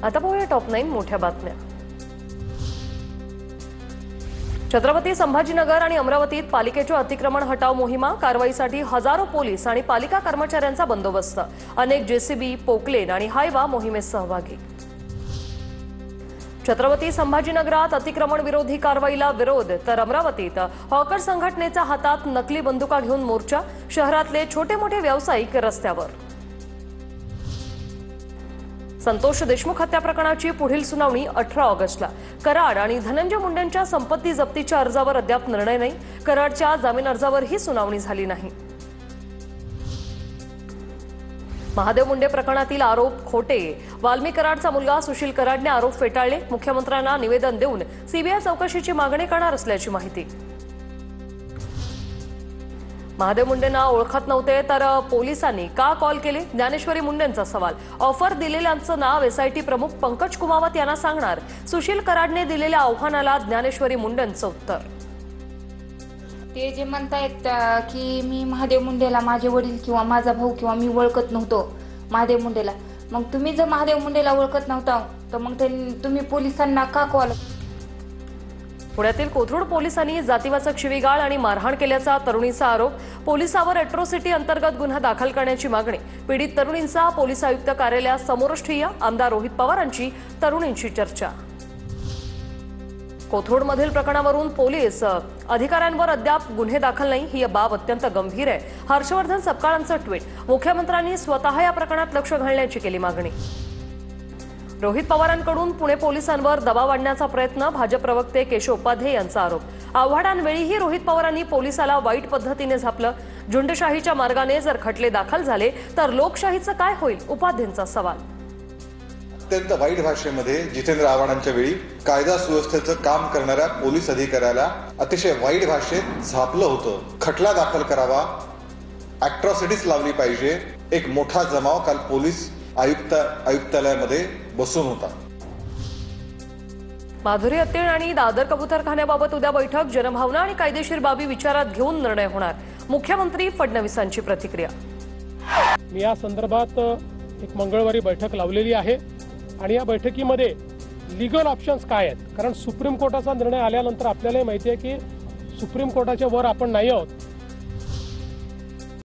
आता पाहूया टॉप 9 मोठ्या बातम्या। छत्रपती संभाजीनगर आणि अमरावतीत पालिकेच्या अतिक्रमण हटाव मोहिमा, कारवाईसाठी हजारो पोलीस आणि पालिका कर्मचाऱ्यांचा बंदोबस्त। अनेक जेसीबी, पोकलेन आणि हायवा मोहिमेत सहभागी। छत्रपती संभाजीनगरात अतिक्रमण विरोधी कारवाईला विरोध, तर अमरावतीत हॉकर संघटनेच्या हातात नकली बंदुका घेऊन मोर्चा। शहरातले छोटे मोठे व्यावसायिक रस्त्यावर। संतोष देशमुख हत्या प्रकरणाची पुढील सुनावणी 18 ऑगस्टला। कराड आणि धनंजय मुंडेंच्या संपत्ती जप्तीच्या अर्जावर अद्याप निर्णय नाही। कराडच्या जामीन अर्जावर ही सुनावणी झाली नाही। महादेव मुंडे प्रकरणातील आरोप खोटे, वाल्मी कराडचा मुलगा सुशील कराडने आरोप फेटाळले। मुख्यमंत्र्यांना निवेदन देऊन सीबीआय चौकशीची मागणी करणार असल्याची माहिती। महादेव मुंडेंना ओळखत नव्हते तर पोलिसांनी का कॉल केले? ज्ञानेश्वरी मुंडेंचा सवाल। ऑफर दिलेल्यांचं नाव एसआयटी प्रमुख पंकज कुमावत यांना सांगणार। सुशील कराडने दिलेल्या आव्हानाला ज्ञानेश्वरी मुंडेंचं उत्तर। ते जे म्हणतायत की मी महादेव मुंडेला, माझे वडील किंवा माझा भाऊ किंवा मी ओळखत नव्हतो महादेव मुंडेला, मग तुम्ही जर महादेव मुंडेला ओळखत नव्हता तर मग तुम्ही पोलिसांना का कॉल? पुण्यातील कोथरूड पोलिसांनी जातीवाचक शिवीगाळ आणि मारहाण केल्याचा तरुणीचा आरोप। पोलिसावर एट्रोसिटी अंतर्गत गुन्हा दाखल करण्याची मागणी। पीडित तरुणींचा पोलीस आयुक्त कार्यालयासमोरच ठिय्या। आमदार रोहित पवारांची तरुणींची चर्चा। कोथरूडमधील प्रकरणावरून पोलीस अधिकाऱ्यांवर अद्याप गुन्हे दाखल नाही, ही बाब अत्यंत गंभीर आहे। हर्षवर्धन सपकाळांचं ट्विट। मुख्यमंत्र्यांनी स्वतः या प्रकरणात लक्ष घालण्याची केली मागणी। रोहित पवारांकडून पुणे पोलिसांवर दबाव आणण्याचा प्रयत्न। भाजप प्रवक्ते केशव उपाध्ये यांचा आरोप। आव्हाडांवेळीही रोहित पवारांनी पोलिसाला वाईट पद्धतीने झापलं। झुंडशाहीच्या मार्गाने जर खटले दाखल झाले तर लोकशाहीचं काय होईल? उपाध्येंचा सवाल। अत्यंत वाईट भाषेमध्ये जितेंद्र आव्हाडांच्या वेळी कायदा सुव्यवस्थेचं काम करणाऱ्या पोलीस अधिकाऱ्याला अतिशय वाईट भाषेत झापलं होतं। खटला दाखल करावा, अॅट्रॉसिटीज लावली पाहिजे। एक मोठा जमाव काल पोलीस आयुक्तालयामध्ये बसून होता। माधुरी हत्या आणि दादर कबूतरखान्याबाबत उद्या बैठक। जनभावना आणि कायदेशीर बाबी विचारात घेऊन निर्णय होणार। मुख्यमंत्री फडणवीसांची प्रतिक्रिया। मी या संदर्भात एक मंगळवारी बैठक लावलेली आहे आणि या बैठकीमध्ये लीगल ऑप्शन्स काय आहेत, कारण सुप्रीम कोर्टाचा निर्णय आल्यानंतर आपल्याला माहिती आहे की सुप्रीम कोर्टाच्या वर आपण नाही आहोत।